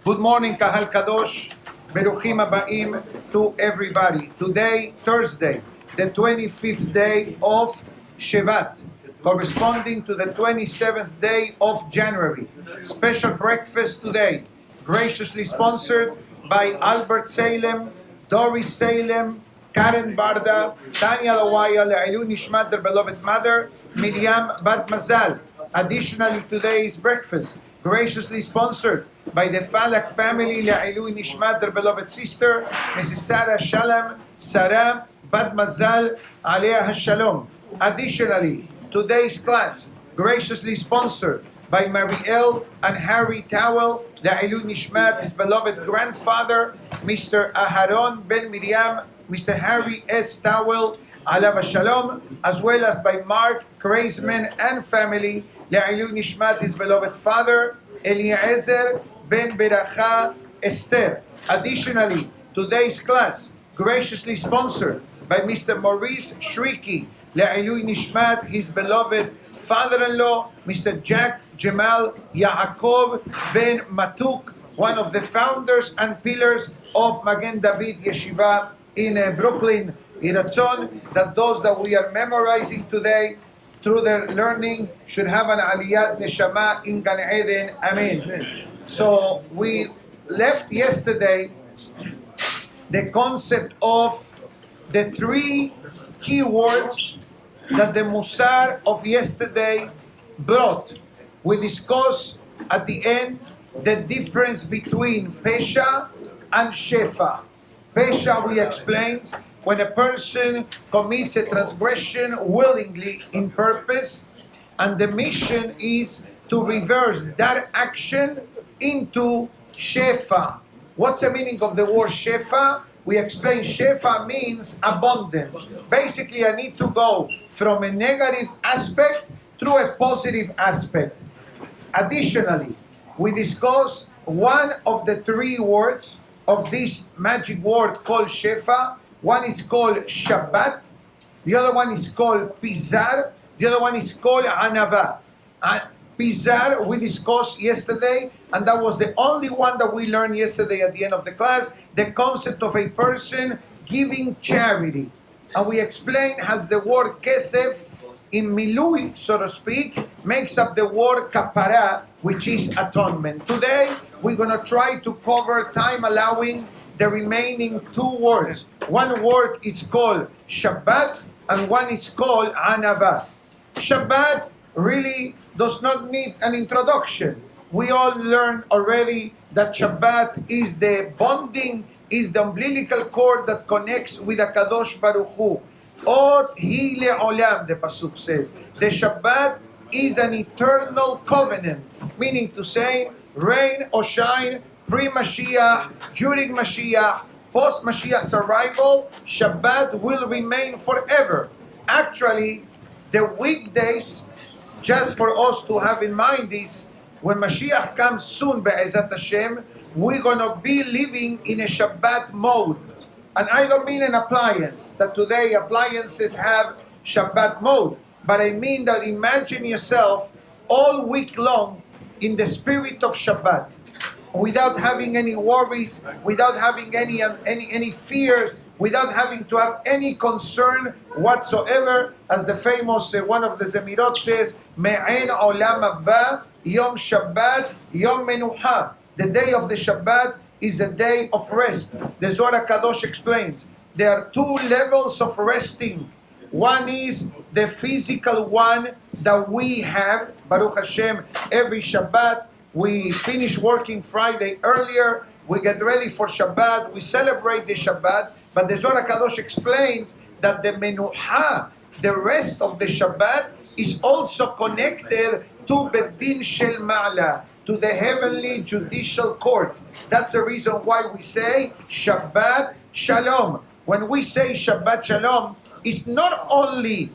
Good morning, Kahal Kadosh. Beruchim Abaim to everybody. Today, Thursday, the 25th day of Shabbat, corresponding to the 27th day of January. Special breakfast today, graciously sponsored by Albert Salem, Doris Salem, Karen Barda, Tanya Lawaya, Le'ilu Nishmat, their beloved mother, Miriam Bat Mazal. Additionally, today's breakfast, graciously sponsored by the Falak family, Le'ilu Nishmat, their beloved sister, Mrs. Sara Shalom, Sara Bat Mazal, Aliyah Shalom. Additionally, today's class, graciously sponsored by Mariel and Harry Towell, Le'ilu Nishmat, his beloved grandfather, Mr. Aharon Ben Miriam, Mr. Harry S. Towell, Alav Shalom, as well as by Mark Kreisman and family, Le'ilu Nishmat, his beloved father, Eliezer Ben Beracha Esther. Additionally, today's class, graciously sponsored by Mr. Maurice Shriki, Le'ilu Nishmat, his beloved father-in-law, Mr. Jack Jamal Yaakov Ben Matuk, one of the founders and pillars of Magen David Yeshiva in Brooklyn. Iratzon, that those that we are memorizing today, through their learning, should have an aliyat neshama in Gan Eden. Amen. So we left yesterday the concept of the three key words that the Musar of yesterday brought. We discussed at the end the difference between Pesha and Shefa. Pesha, we explained, when a person commits a transgression willingly in purpose, and the mission is to reverse that action into Shefa. What's the meaning of the word Shefa? We explained Shefa means abundance. Basically, I need to go from a negative aspect through a positive aspect. Additionally, we discussed one of the three words of this magic word called Shefa. One is called Shabbat, the other one is called Pizar, the other one is called Anava. Pizar we discussed yesterday, and that was the only one that we learned yesterday at the end of the class, the concept of a person giving charity. And we explained as the word kesef in milui, so to speak, makes up the word kapara, which is atonement. Today, we're going to try to cover, time allowing, the remaining two words. One word is called Shabbat, and one is called Anava. Shabbat really does not need an introduction. We all learned already that Shabbat is the bonding, is the umbilical cord that connects with the Kadosh Baruch Hu. Od hi le'olam, the Pasuk says. The Shabbat is an eternal covenant, meaning to say, rain or shine, pre-Mashiach, during Mashiach, post-Mashiach's arrival, Shabbat will remain forever. Actually, the weekdays, just for us to have in mind is, when Mashiach comes soon, Be'ezat Hashem, we're going to be living in a Shabbat mode. And I don't mean an appliance, that today appliances have Shabbat mode. But I mean that imagine yourself all week long in the spirit of Shabbat, without having any worries, without having any fears, without having to have any concern whatsoever. As the famous one of the Zemirot says, Me'en olam haba, Yom Shabbat, Yom Menuha. The day of the Shabbat is a day of rest. The Zohar Kadosh explains, there are two levels of resting. One is the physical one that we have, Baruch Hashem, every Shabbat. We finish working Friday earlier, we get ready for Shabbat, we celebrate the Shabbat, but the Zohar Kadosh explains that the Menuha, the rest of the Shabbat, is also connected to Bedin Shel Ma'ala, to the heavenly judicial court. That's the reason why we say Shabbat Shalom. When we say Shabbat Shalom, it's not only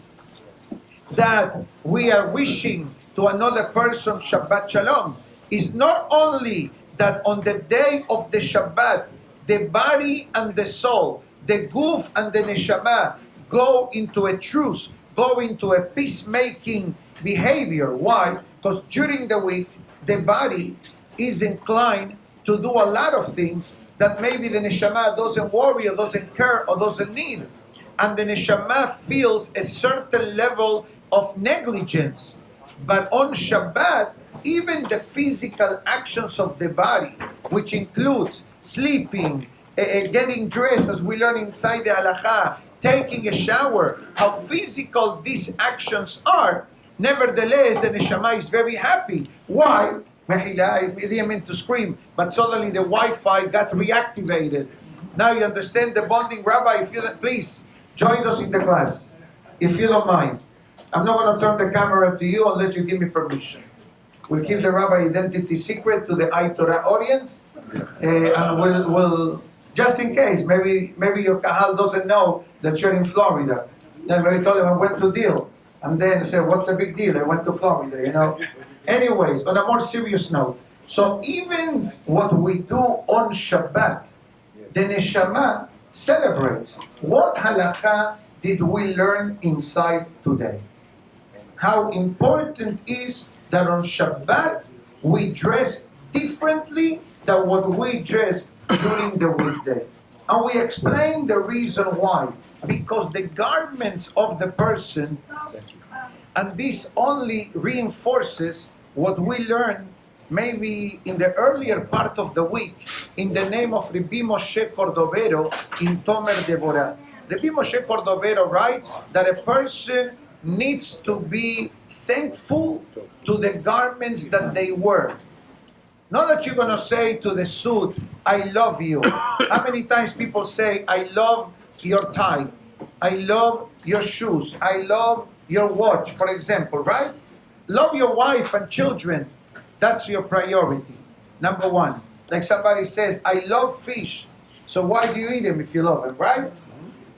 that we are wishing to another person Shabbat Shalom, it's not only that on the day of the Shabbat, the body and the soul, the guf and the neshama go into a truce, go into a peacemaking behavior. Why? Because during the week, the body is inclined to do a lot of things that maybe the neshama doesn't worry or doesn't care or doesn't need. And the neshama feels a certain level of negligence. But on Shabbat, even the physical actions of the body, which includes sleeping, getting dressed, as we learn inside the halakha, taking a shower, how physical these actions are, nevertheless, the neshama is very happy. Why? I didn't mean to scream, but suddenly the Wi-Fi got reactivated. Now you understand the bonding. Rabbi, if you please join us in the class, if you don't mind. I'm not going to turn the camera to you unless you give me permission. We'll keep the rabbi identity secret to the iTorah audience, and we'll just in case, maybe your kahal doesn't know that you're in Florida. Then we told him I went to deal, and then said, "What's a big deal? I went to Florida, you know." Anyways, on a more serious note, so even what we do on Shabbat, the neshama celebrates. What halakha did we learn inside today? How important is that on Shabbat we dress differently than what we dress during the weekday. And we explain the reason why. Because the garments of the person, and this only reinforces what we learned maybe in the earlier part of the week in the name of Rabbi Moshe Cordovero in Tomer Devora. Rabbi Moshe Cordovero writes that a person needs to be thankful to the garments that they wear. Not that you're going to say to the suit, I love you. How many times people say, I love your tie, I love your shoes, I love your watch, for example, right? Love your wife and children. That's your priority. Number one. Like somebody says, I love fish. So why do you eat them if you love them, right?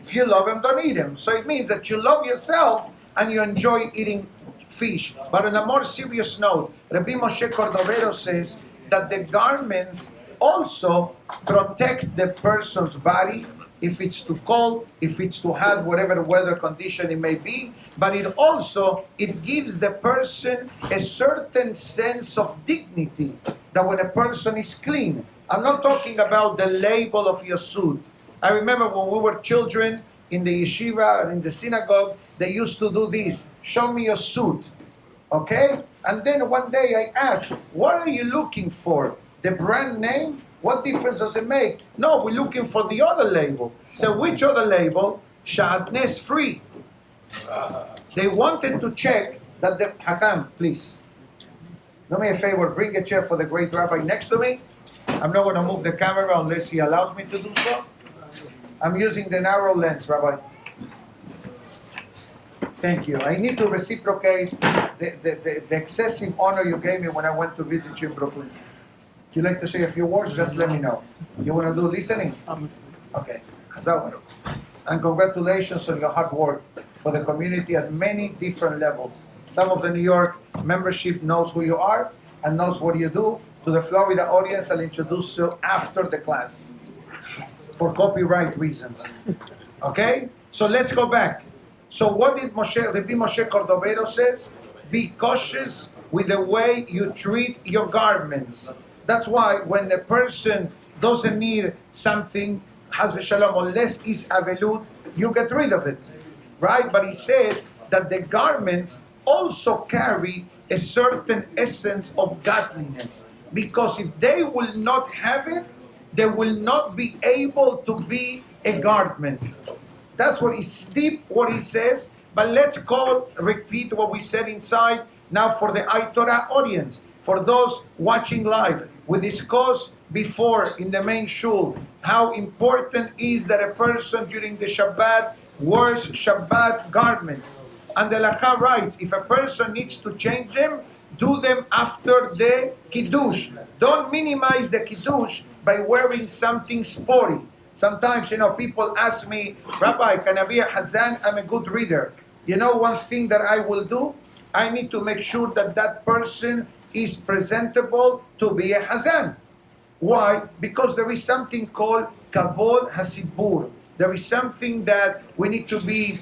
If you love them, don't eat them. So it means that you love yourself and you enjoy eating fish. But on a more serious note, Rabbi Moshe Cordovero says that the garments also protect the person's body if it's too cold, if it's too hot, whatever weather condition it may be. But it gives the person a certain sense of dignity that when a person is clean. I'm not talking about the label of your suit. I remember when we were children in the yeshiva and in the synagogue, they used to do this. Show me your suit. Okay? And then one day I asked, what are you looking for? The brand name? What difference does it make? No, we're looking for the other label. So which other label? Shatnez free. They wanted to check that the Hakam, please. Do me a favor, bring a chair for the great rabbi next to me. I'm not going to move the camera unless he allows me to do so. I'm using the narrow lens, Rabbi. Thank you. I need to reciprocate the excessive honor you gave me when I went to visit you in Brooklyn. If you'd like to say a few words, just let me know. You want to do listening? Okay. And congratulations on your hard work for the community at many different levels. Some of the New York membership knows who you are and knows what you do. To the Florida audience, I'll introduce you after the class for copyright reasons. Okay? So let's go back. So what did Rabbi Moshe Cordovero says? Be cautious with the way you treat your garments. That's why when a person doesn't need something, Haz v'shalom, unless it's avelut, you get rid of it. Right? But he says that the garments also carry a certain essence of godliness. Because if they will not have it, they will not be able to be a garment. That's what is deep, what he says. But let's repeat what we said inside now for the iTorah audience. For those watching live, we discussed before in the main shul how important is that a person during the Shabbat wears Shabbat garments. And the Lacha writes, if a person needs to change them, do them after the Kiddush. Don't minimize the Kiddush by wearing something sporty. Sometimes, people ask me, Rabbi, can I be a Hazan? I'm a good reader. You know one thing that I will do? I need to make sure that that person is presentable to be a Hazan. Why? Because there is something called Kavod HaSibur. There is something that we need to be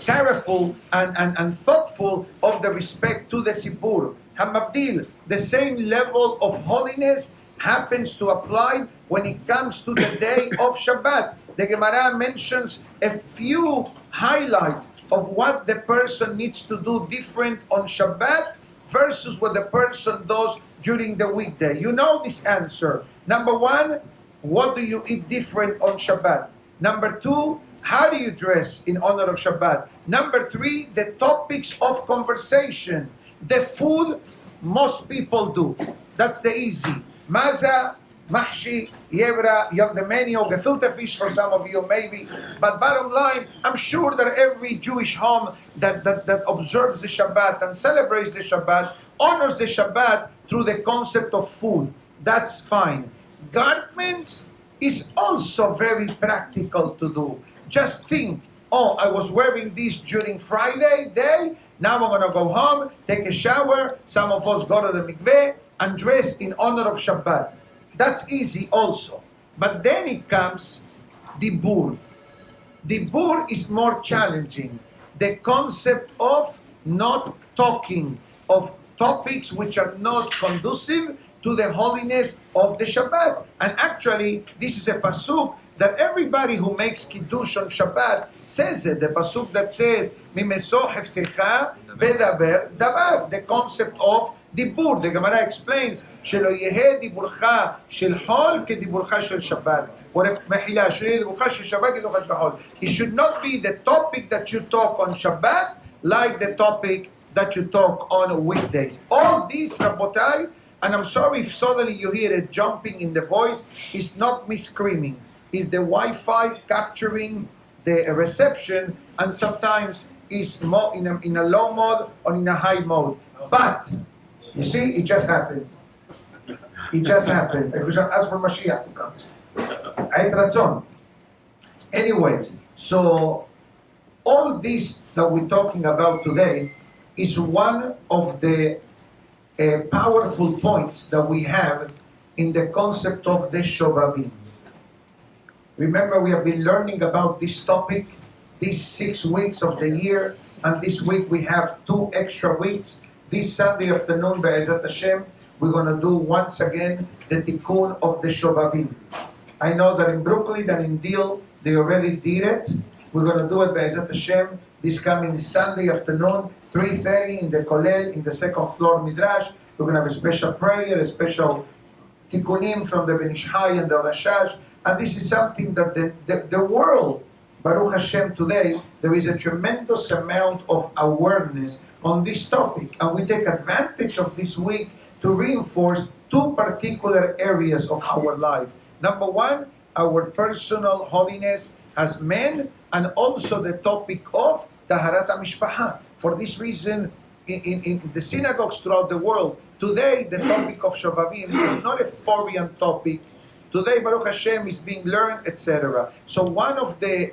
careful and thoughtful of the respect to the Sibur. Hamavdil, the same level of holiness happens to apply when it comes to the day of Shabbat. The Gemara mentions a few highlights of what the person needs to do different on Shabbat versus what the person does during the weekday. You know this answer. Number one, what do you eat different on Shabbat? Number two, how do you dress in honor of Shabbat? Number three, the topics of conversation. The food, most people do. That's the easy. Maza, mahshi, yevra, you have the menu, gefilte fish for some of you maybe. But bottom line, I'm sure that every Jewish home that observes the Shabbat and celebrates the Shabbat, honors the Shabbat through the concept of food. That's fine. Garments is also very practical to do. Just think, oh, I was wearing this during Friday day, now I'm going to go home, take a shower, some of us go to the mikveh, and dress in honor of Shabbat. That's easy also. But then it comes dibur. Dibur is more challenging. The concept of not talking, of topics which are not conducive to the holiness of the Shabbat. And actually, this is a pasuk that everybody who makes Kiddush on Shabbat says it. The pasuk that says, Mimeso hefsecha bedaber davar. The concept of dibur. The Gemara explains, Shelo yehe diburcha shel hol ke diburcha shel Shabbat. It should not be the topic that you talk on Shabbat like the topic that you talk on weekdays. All these, Rabotai, and I'm sorry if suddenly you hear it jumping in the voice, it's not me screaming. It's the Wi-Fi capturing the reception, and sometimes it's more in a low mode or in a high mode. But, you see, it just happened. It just happened. I could just ask for Mashiach to come. Ait ratzon. Anyways, so all this that we're talking about today is one of the powerful points that we have in the concept of the Shobabim. Remember, we have been learning about this topic these 6 weeks of the year, and this week we have 2 extra weeks. This Sunday afternoon, Be'ezat Hashem, we're going to do once again the tikkun of the Shobabim. I know that in Brooklyn and in Deal, they already did it. We're going to do it, Be'ezat Hashem, this coming Sunday afternoon, 3:30 in the Kolel, in the second floor Midrash. We're going to have a special prayer, a special tikkunim from the Ben Ish Hai and the Rashash. And this is something that the world, Baruch Hashem, today, there is a tremendous amount of awareness on this topic. And we take advantage of this week to reinforce 2 particular areas of our life. Number one, our personal holiness as men, and also the topic of Taharat HaMishpacha. For this reason, in the synagogues throughout the world, today the topic of Shobabim is not a foreign topic. Today, Baruch Hashem is being learned, etc. So one of the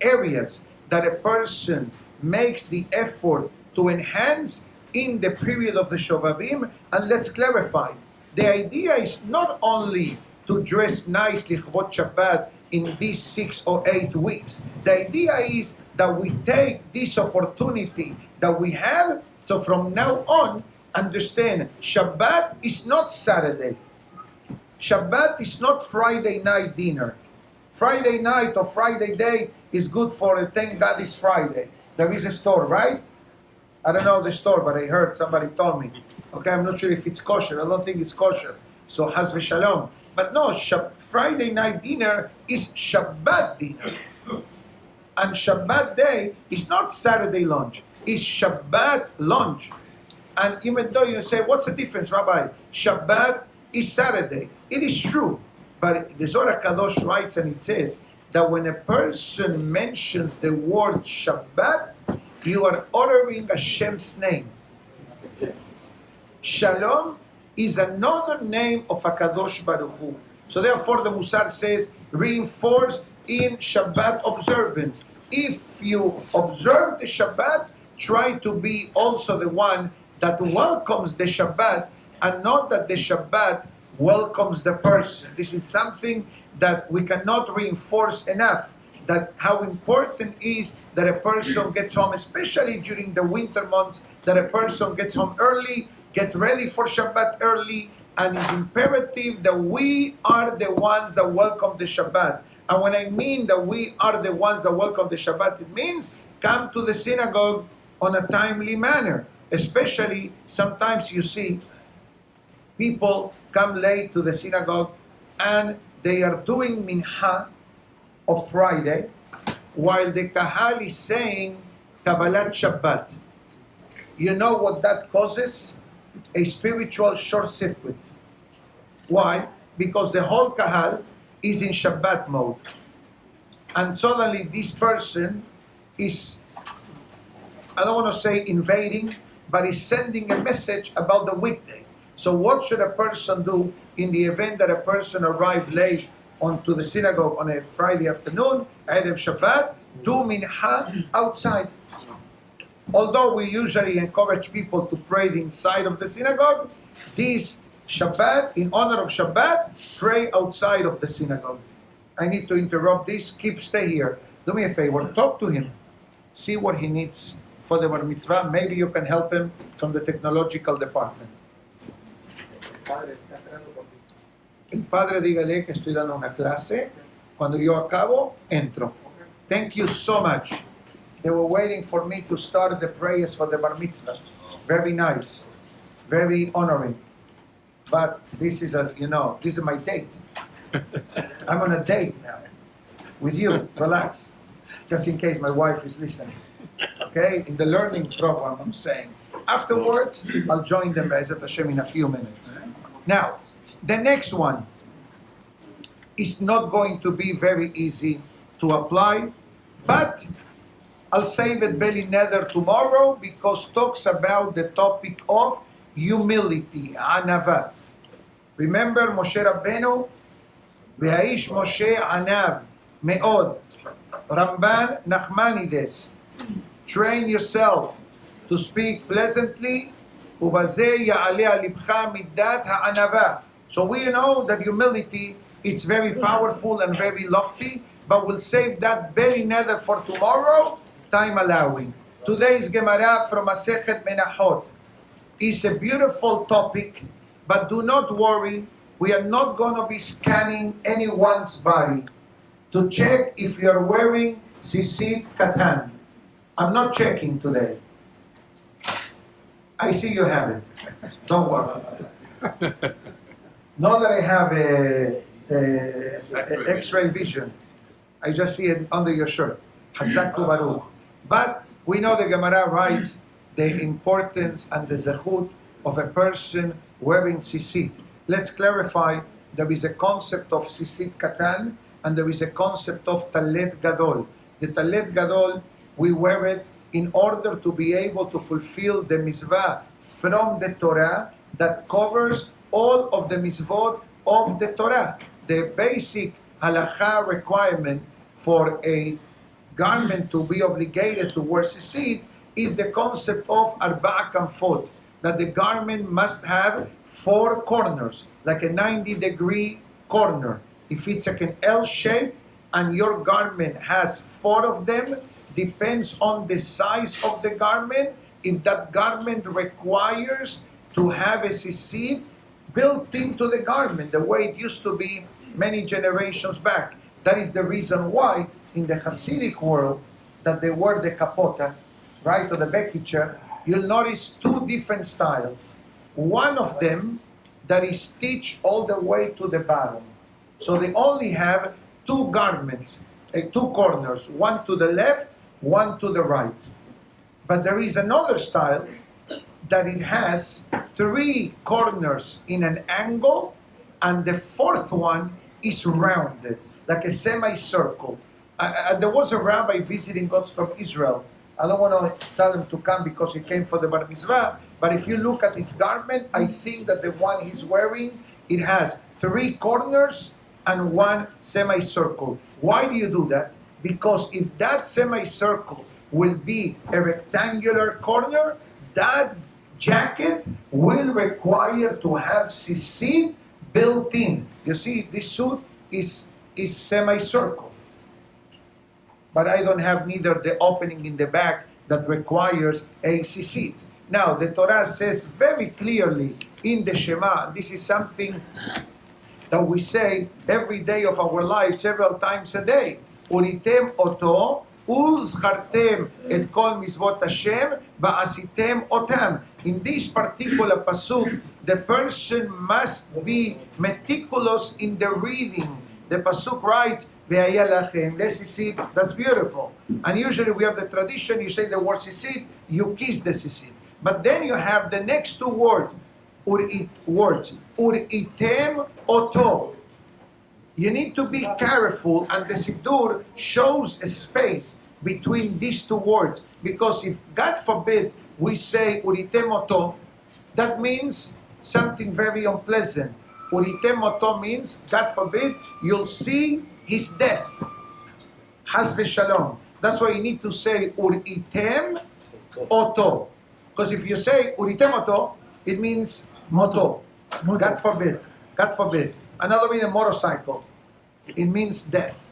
areas that a person makes the effort to enhance in the period of the Shobabim, and let's clarify, the idea is not only to dress nicely Chobot Shabbat in these 6 or 8 weeks. The idea is that we take this opportunity that we have to from now on understand Shabbat is not Saturday. Shabbat is not Friday night dinner. Friday night or Friday day is good for thank God it's Friday. There is a store, right? I don't know the store, but I heard somebody told me. Okay, I'm not sure if it's kosher. I don't think it's kosher. So Haz v'Shalom. But no, Friday night dinner is Shabbat dinner. And Shabbat day is not Saturday lunch. It's Shabbat lunch. And even though you say, what's the difference, Rabbi? Shabbat is Saturday. It is true. But the Zohar Kadosh writes and it says that when a person mentions the word Shabbat, you are honoring Hashem's name. Shalom is another name of HaKadosh Baruch Hu. So therefore the Musar says, reinforce in Shabbat observance. If you observe the Shabbat, try to be also the one that welcomes the Shabbat, and not that the Shabbat welcomes the person. This is something that we cannot reinforce enough, that how important is that a person gets home, especially during the winter months, that a person gets home early, get ready for Shabbat early, and it's imperative that we are the ones that welcome the Shabbat. And when I mean that we are the ones that welcome the Shabbat, it means come to the synagogue on a timely manner. Especially, sometimes you see people come late to the synagogue and they are doing mincha of Friday while the kahal is saying Kabbalat Shabbat. You know what that causes? A spiritual short circuit. Why? Because the whole kahal is in Shabbat mode. And suddenly this person is, I don't want to say invading, but is sending a message about the weekday. So what should a person do in the event that a person arrived late onto the synagogue on a Friday afternoon, Erev Shabbat? Do mincha outside. Although we usually encourage people to pray inside of the synagogue, this Shabbat, in honor of Shabbat, pray outside of the synagogue. I need to interrupt this. Stay here. Do me a favor. Talk to him. See what he needs for the bar mitzvah. Maybe you can help him from the technological department. El padre dígale que estoy dando una clase. Cuando yo acabo, entro. Thank you so much. They were waiting for me to start the prayers for the bar mitzvah. Very nice. Very honoring. But this is, as you know, this is my date. I'm on a date now with you. Relax. Just in case my wife is listening. Okay? In the learning program, I'm saying. Afterwards, I'll join them Be'ezat Hashem in a few minutes. Now, the next one is not going to be very easy to apply, but I'll save it Beli Nether tomorrow because talks about the topic of humility, anava. Remember Moshe Rabbeinu? Ve'aish Moshe anav me'od. Ramban Nachmanides. Train yourself to speak pleasantly. Ubazeh ya'aleh alibcha middat ha'anava. So we know that humility is very powerful and very lofty, but we'll save that Beli Nether for tomorrow, time allowing. Today's Gemara from Masechet Menachot is a beautiful topic, but do not worry, we are not going to be scanning anyone's body to check if you are wearing Tsitsit Katan. I'm not checking today. I see you have it. Don't worry. Not that I have a X-ray vision. I just see it under your shirt. Hazaku Baruch. But we know the Gemara writes the importance and the zechut of a person wearing Tsitsit. Let's clarify, there is a concept of Tsitsit Katan and there is a concept of Talet Gadol. The Talet Gadol, we wear it in order to be able to fulfill the mitzvah from the Torah that covers all of the mitzvot of the Torah. The basic halacha requirement for a garment to be obligated to wear Tsitsit is the concept of arba'a kanfot, that the garment must have 4 corners, like a 90-degree corner. If it's like an L shape and your garment has 4 of them, depends on the size of the garment, if that garment requires to have a Tsitsit built into the garment, the way it used to be many generations back. That is the reason why in the Hasidic world that they wear the kapota, right, or the bekicher, you'll notice 2 different styles. One of them that is stitched all the way to the bottom. So they only have 2 garments, 2 corners, one to the left, one to the right. But there is another style that it has 3 corners in an angle, and the 4th one is rounded, like a semicircle. There was a rabbi visiting us from Israel. I don't want to tell him to come because he came for the bar mitzvah, but if you look at his garment, I think that the one he's wearing, it has 3 corners and 1 semicircle. Why do you do that? Because if that semicircle will be a rectangular corner, that jacket will require to have Tsitsit built in. You see, this suit is semicircle. But I don't have neither the opening in the back that requires a Tsitsit. Now, the Torah says very clearly in the Shema, this is something that we say every day of our life, several times a day. Uritem oto, uzchartem et kol mizvot Hashem, ba'asitem otam. In this particular pasuk, the person must be meticulous in the reading. The pasuk writes, ve'aya lachem, lesisit. That's beautiful. And usually we have the tradition, you say the word sisit, you kiss the sisit. But then you have the next two words, uritem oto. You need to be careful, and the Siddur shows a space between these two words, because if, God forbid, we say uritem oto, that means something very unpleasant. Uritem oto means, God forbid, you'll see his death. Has v'shalom. That's why you need to say uritem oto. Because if you say uritem oto, it means moto. God forbid. God forbid. Another meaning, motorcycle. It means death.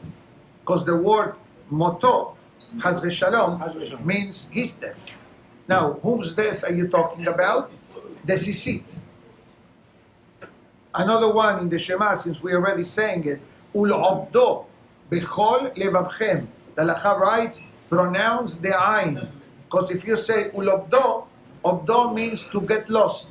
Because the word moto, has v'shalom, means his death. Now, whose death are you talking about? The Tsitsit. Another one in the Shema, since we're already saying it, ul'obdo b'chol levavchem. The Lacha writes, pronounce the ayin. Because if you say ul'obdo, obdo means to get lost.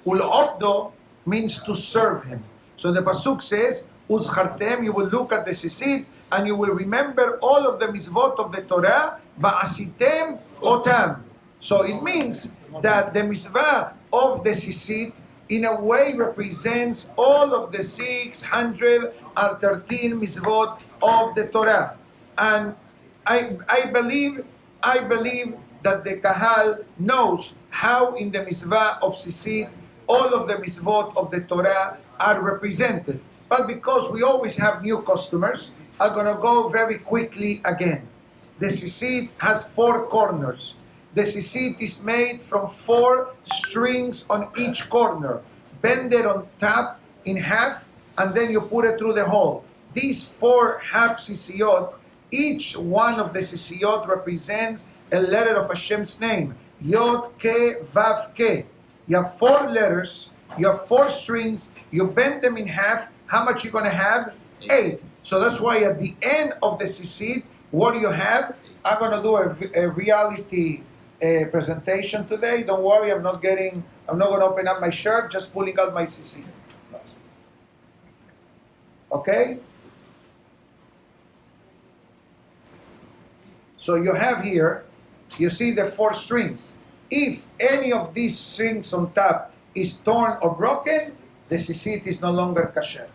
Ul'obdo means to serve him. So the pasuk says, uzchartem, you will look at the Tsitsit, and you will remember all of the mitzvot of the Torah, ba'asitem otam. So it means that the mitzvah of the Tsitsit in a way represents all of the 613 mitzvot of the Torah. And I believe that the Kahal knows how in the mitzvah of Tsitsit all of the mitzvot of the Torah are represented. But because we always have new customers, I'm going to go very quickly again. The Tsitsit has 4 corners. The Tsitsit is made from 4 strings on each corner. Bend it on top in half, and then you put it through the hole. These 4 half tzitsiyot, each one of the tzitsiyot represents a letter of Hashem's name. Yod, Ke, Vav, Ke. You have 4 letters, you have 4 strings, you bend them in half. How much you going to have? 8. So that's why at the end of the Tsitsit, what do you have? I'm going to do a reality presentation today. Don't worry, I'm not going to open up my shirt, just pulling out my Tsitsit. Okay? So you have here, you see the 4 strings. If any of these strings on top is torn or broken, the Tsitsit is no longer kasher.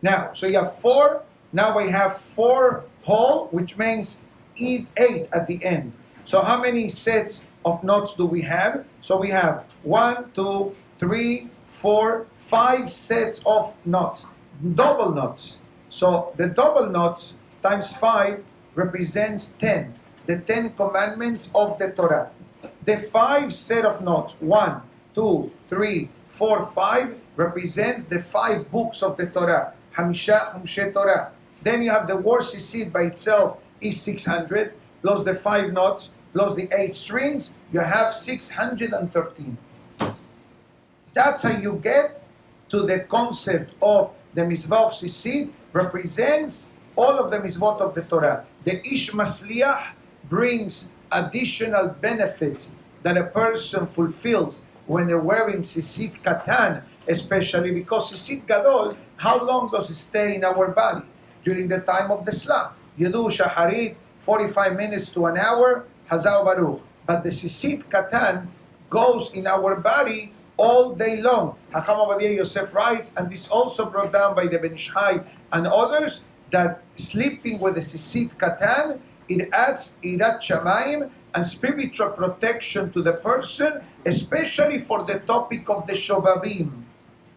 Now, so you have 4. Now we have 4 whole, which means 8 at the end. So how many sets of knots do we have? So we have 1, 2, 3, 4, 5 sets of knots, double knots. So the double knots times 5 represents 10, the 10 commandments of the Torah. The 5 set of knots, 1, 2, 3, 4, 5, represents the 5 books of the Torah, Hamisha Humshe Torah. Then you have the word Tsitsit by itself is 600, plus the 5 knots, plus the 8 strings, you have 613. That's how you get to the concept of the mitzvah of Tsitsit represents all of the mitzvot of the Torah. The Ish Masliach brings additional benefits that a person fulfills when they're wearing Tsitsit Katan, especially because Tsitsit Gadol, how long does it stay in our body? During the time of the Salah. You do Shaharit, 45 minutes to an hour, Hazal Baruch. But the Tsitsit Katan goes in our body all day long. Rabbi Yosef writes, and this also brought down by the Ben Ish Hai and others, that sleeping with the Tsitsit Katan, it adds Irat Shamayim and spiritual protection to the person, especially for the topic of the Shobabim.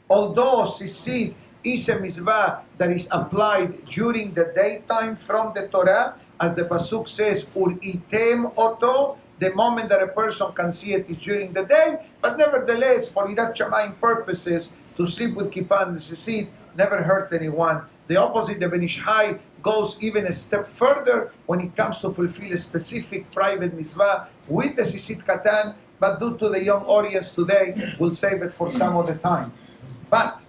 Although Tsitsit is a mitzvah that is applied during the daytime from the Torah, as the pasuk says, Uritem oto, the moment that a person can see it is during the day, but nevertheless, for Irat Shamayim purposes, to sleep with kippah and the Tsitsit never hurt anyone. The opposite, the Ben Ish Hai, goes even a step further when it comes to fulfill a specific private mitzvah with the Tsitsit Katan, but due to the young audience today, we'll save it for some other time. But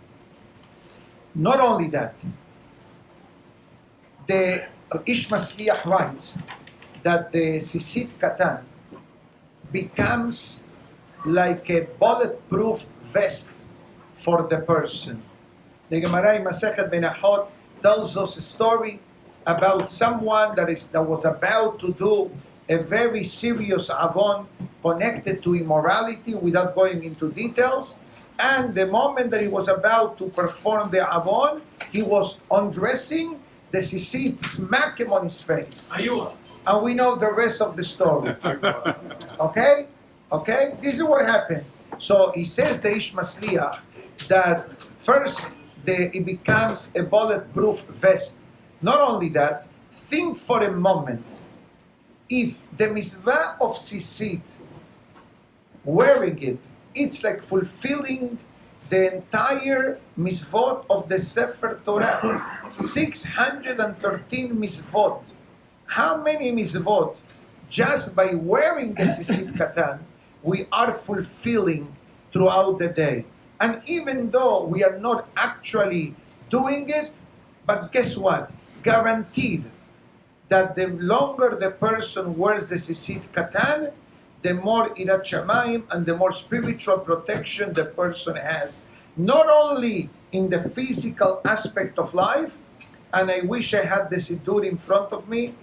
not only that, the Ish Masliach writes that the Tsitsit Katan becomes like a bulletproof vest for the person. The Gemara in Masechet Menachem tells us a story about someone that was about to do a very serious avon connected to immorality without going into details. And the moment that he was about to perform the avon, he was undressing, the Tsitsit smacked him on his face. And we know the rest of the story. Okay? Okay? This is what happened. So he says, the Ish Masliach, that first it becomes a bulletproof vest. Not only that, think for a moment, if the mitzvah of Tsitsit, wearing it, it's like fulfilling the entire mitzvot of the Sefer Torah. 613 mitzvot. How many mitzvot, just by wearing the Tsitsit Katan, we are fulfilling throughout the day? And even though we are not actually doing it, but guess what? Guaranteed that the longer the person wears the Tsitsit Katan, the more Irat Shamayim and the more spiritual protection the person has. Not only in the physical aspect of life, and I wish I had the Siddur in front of me.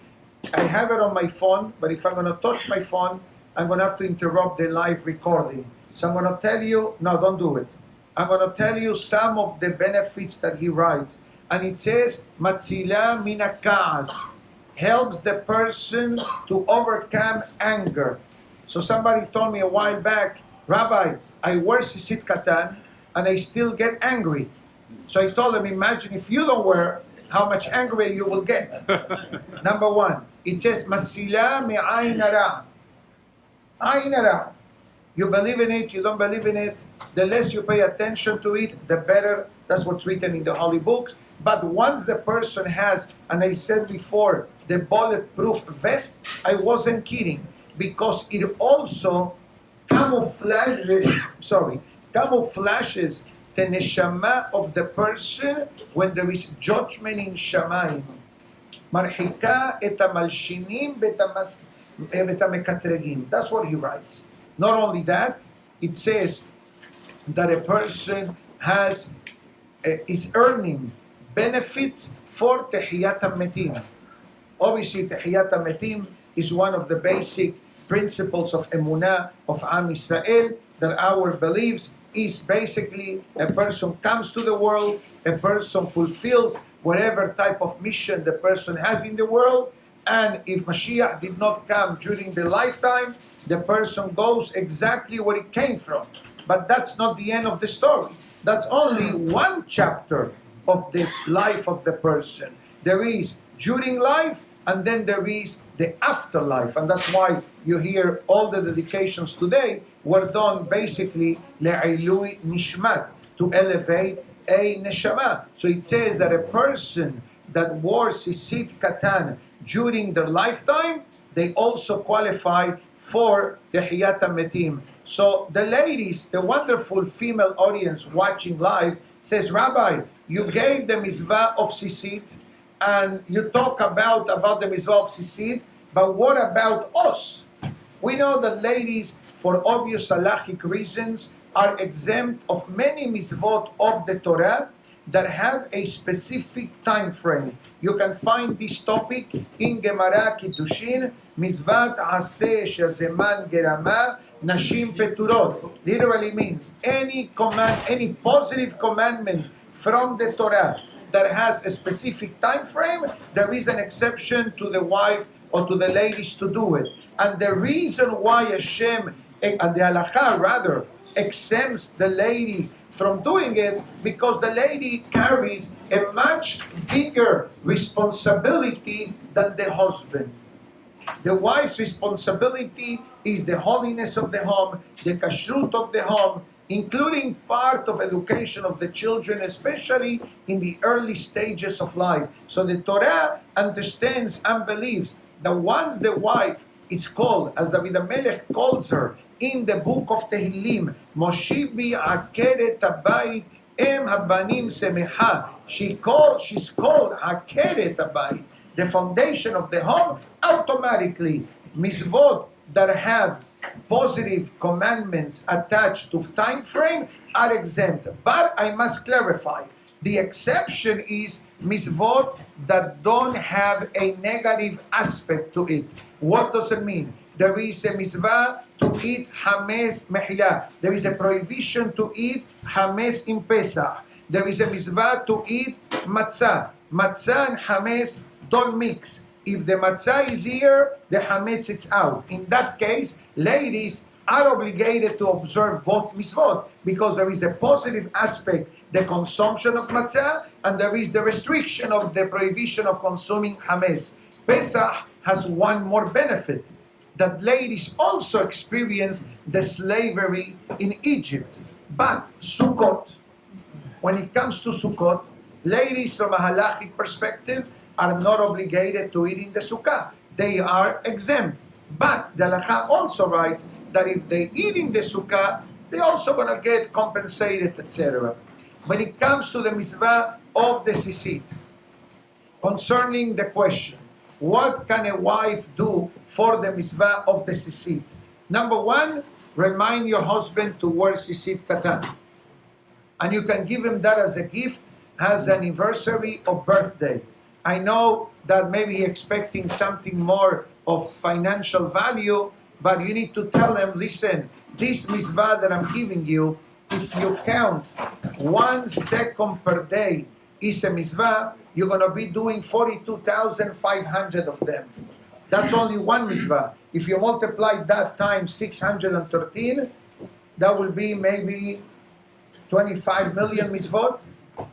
I have it on my phone, but if I'm going to touch my phone, I'm going to have to interrupt the live recording. So I'm going to tell you, no, don't do it. I'm going to tell you some of the benefits that he writes. And it says, Matzila mina ka'as, helps the person to overcome anger. So somebody told me a while back, Rabbi, I wear Tsitsit Katan and I still get angry. So I told him, imagine if you don't wear, how much angry you will get. Number one, it says, Masila mi aynara. Aynara. You believe in it, you don't believe in it. The less you pay attention to it, the better. That's what's written in the holy books. But once the person has, and I said before, the bulletproof vest, I wasn't kidding, because it also camouflages the neshama of the person when there is judgment in Shamayim. Marhika et hamalshinim vet hamekatregim. That's what he writes. Not only that, it says that a person is earning benefits for Tehiyat HaMetim. Obviously, Tehiyat HaMetim is one of the basic principles of Emunah of Am Yisrael, that our beliefs is basically a person comes to the world, a person fulfills whatever type of mission the person has in the world, and if Mashiach did not come during the lifetime, the person goes exactly where it came from. But that's not the end of the story. That's only one chapter of the life of the person. There is during life, and then there is the afterlife. And that's why you hear all the dedications today were done basically le'ilui nishmat, to elevate a neshama. So it says that a person that wore Tsitsit Katan during their lifetime, they also qualify for Tehiyat HaMetim. So the ladies, the wonderful female audience watching live, says, Rabbi, you gave the mitzvah of Tsitsit, and you talk about the mitzvah of Tsitsit, but what about us? We know that ladies, for obvious halachic reasons, are exempt of many mitzvot of the Torah that have a specific time frame. You can find this topic in Gemara Kiddushin, Mitzvat Aseh Shazeman Gerama Nashim Peturot. Literally means any command, any positive commandment from the Torah that has a specific time frame, there is an exception to the wife or to the ladies to do it. And the reason why Hashem, and the halakha rather, exempts the lady from doing it, because the lady carries a much bigger responsibility than the husband. The wife's responsibility is the holiness of the home, the kashrut of the home, including part of education of the children, especially in the early stages of life. So the Torah understands and believes that once the wife It's called, as David HaMelech calls her in the book of Tehillim, Moshibi Akeret Habayit Em Habanim Semecha. She's called Akeret Habayit, the foundation of the home. Automatically, mitzvot that have positive commandments attached to time frame are exempt. But I must clarify, the exception is mitzvot that don't have a negative aspect to it. What does it mean? There is a mitzvah to eat hametz mechila. There is a prohibition to eat hametz in Pesach. There is a mitzvah to eat matzah. Matzah and hametz don't mix. If the matzah is here, the hametz is out. In that case, ladies are obligated to observe both mitzvot because there is a positive aspect, the consumption of matzah, and there is the restriction of the prohibition of consuming hametz. Pesach has one more benefit, that ladies also experience the slavery in Egypt. But Sukkot, when it comes to Sukkot, ladies from a halachic perspective are not obligated to eat in the sukkah. They are exempt. But the halakha also writes that if they eat in the sukkah, they're also going to get compensated, etc. When it comes to the mitzvah of the Tsitsit, concerning the question, what can a wife do for the mitzvah of the Tsitsit? Number one, remind your husband to wear Tsitsit katan. And you can give him that as a gift, as an anniversary or birthday. I know that maybe expecting something more of financial value, but you need to tell them, listen, this mitzvah that I'm giving you, if you count 1 second per day is a mitzvah, you're going to be doing 42,500 of them. That's only one mitzvah. If you multiply that times 613, that will be maybe 25 million mitzvot.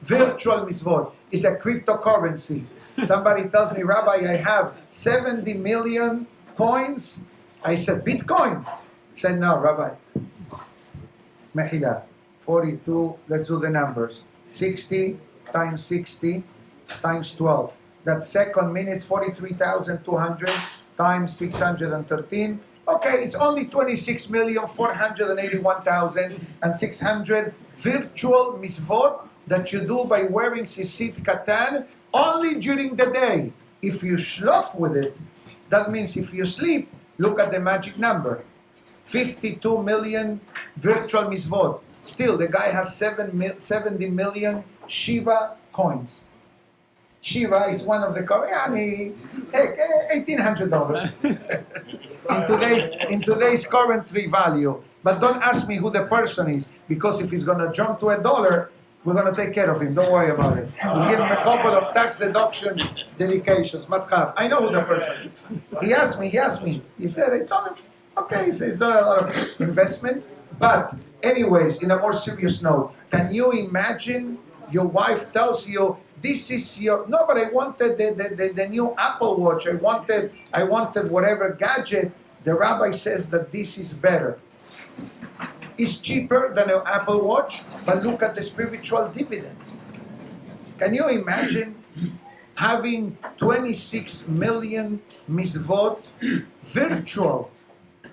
Virtual mitzvot is a cryptocurrency. Somebody tells me, Rabbi, I have 70 million coins. I said, Bitcoin? I said, no, Rabbi. Mehila, 42, let's do the numbers. 60 times 60 times 12. That's second minutes, 43,200 times 613. Okay, it's only 26,481,600 virtual mitzvot that you do by wearing Tsitsit katan only during the day. If you shlof with it, that means if you sleep, look at the magic number. 52 million virtual mitzvot. Still, the guy has 70 million Shifa coins. Shiva is one of the $1,800 in today's currency value. But don't ask me who the person is, because if he's going to jump to $1, we're going to take care of him. Don't worry about it. We'll give him a couple of tax deduction dedications. Matchav. I know who the person is. He asked me. He said, I told him, okay, he says it's not a lot of investment. But anyways, in a more serious note, can you imagine your wife tells you, this is your, no, but I wanted the new Apple Watch. I wanted whatever gadget. The rabbi says that this is better. It's cheaper than an Apple Watch, but look at the spiritual dividends. Can you imagine having 26 million mitzvot virtual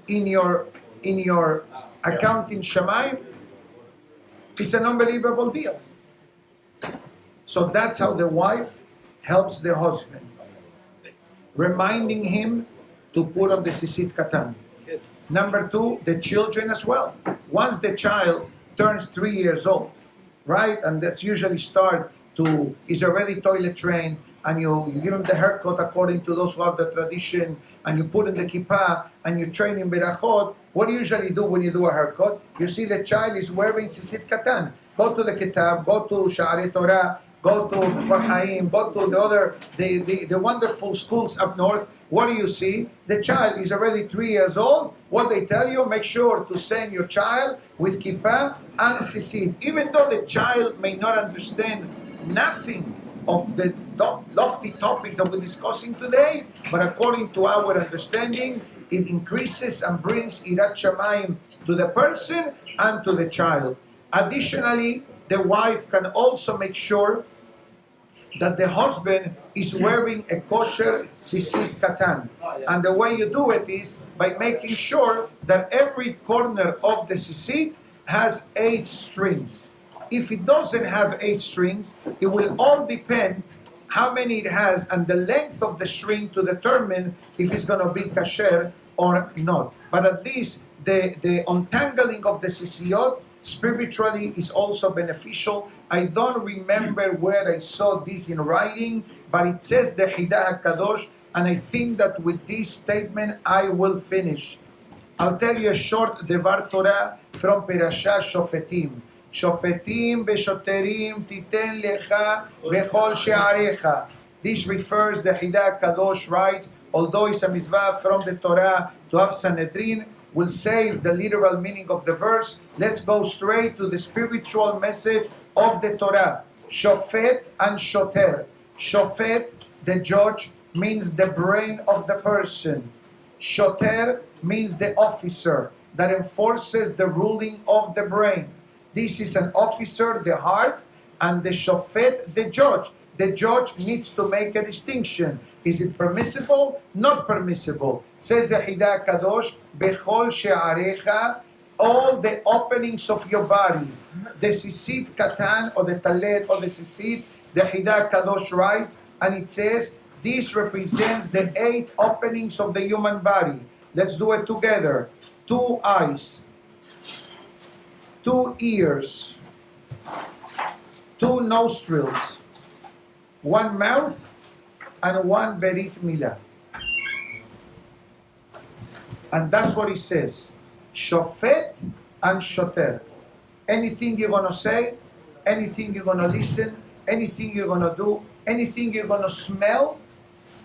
in your account in Shamayim? It's an unbelievable deal. So that's how the wife helps the husband, reminding him to put on the Tsitsit katan. Number two, the children as well. Once the child turns 3 years old, right, and that's usually start to, is already toilet trained, and you give him the haircut according to those who have the tradition, and you put in the kippah, and you train in berachot. What do you usually do when you do a haircut? You see the child is wearing Tsitsit katan. Go to the kitab, go to Sha'arei Torah, go to Haim, go to the wonderful schools up north. What do you see? The child is already 3 years old. What they tell you, make sure to send your child with kippah and Tsitsit. Even though the child may not understand nothing of the lofty topics that we're discussing today, but according to our understanding, it increases and brings Irat Shamayim to the person and to the child. Additionally, the wife can also make sure that the husband is wearing a kosher Tsitsit katan. And the way you do it is by making sure that every corner of the Tsitsit has 8 strings. If it doesn't have 8 strings, it will all depend how many it has and the length of the string to determine if it's going to be kasher or not. But at least the untangling of the sisiyot spiritually is also beneficial. I don't remember where I saw this in writing, but it says the Hidah HaKadosh, and I think that with this statement I will finish. I'll tell you a short Devar Torah from Perashat Shofetim. Shofetim beshoterim titen lecha bechol she'arecha. This refers, the Hidah HaKadosh writes, although it's a mitzvah from the Torah to have Sanhedrin, will save the literal meaning of the verse. Let's go straight to the spiritual message of the Torah. Shofet and shoter. Shofet, the judge, means the brain of the person. Shoter means the officer that enforces the ruling of the brain. This is an officer, the heart, and the shofet, the judge. The judge needs to make a distinction. Is it permissible? Not permissible. Says the Hidah Kadosh, Bechol she'arecha, all the openings of your body. The Tsitsit Katan, or the Talet, or the Tsitsit, the Hidah Kadosh writes, and it says, this represents the 8 openings of the human body. Let's do it together. 2 eyes, 2 ears, 2 nostrils, 1 mouth, and 1 berit milah. And that's what he says. Shofet and shoter. Anything you're going to say, anything you're going to listen, anything you're going to do, anything you're going to smell,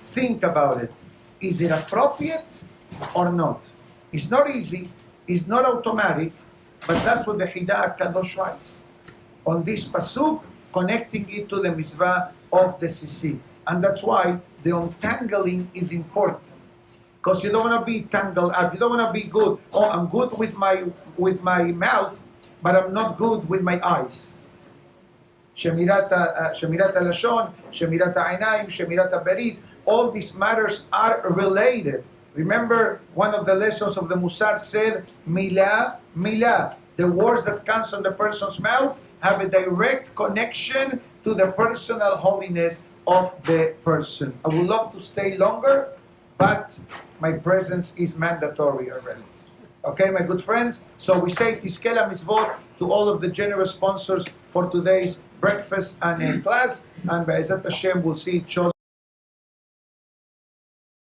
think about it. Is it appropriate or not? It's not easy, it's not automatic, but that's what the Hidah HaKadosh writes. On this pasuk, connecting it to the mitzvah of the Tsitsit. And that's why the untangling is important. Because you don't want to be tangled up. You don't want to be good. Oh, I'm good with my mouth, but I'm not good with my eyes. Shemirat HaLashon, Shemirat HaEinayim, Shemirat HaBerit, all these matters are related. Remember, one of the lessons of the Musar said, Milah, Milah. The words that comes from the person's mouth have a direct connection to the personal holiness of the person. I would love to stay longer, but my presence is mandatory already. Okay, my good friends? So we say Tiskela Mitzvot to all of the generous sponsors for today's breakfast and class. And Be'ezat Hashem, we'll see each other.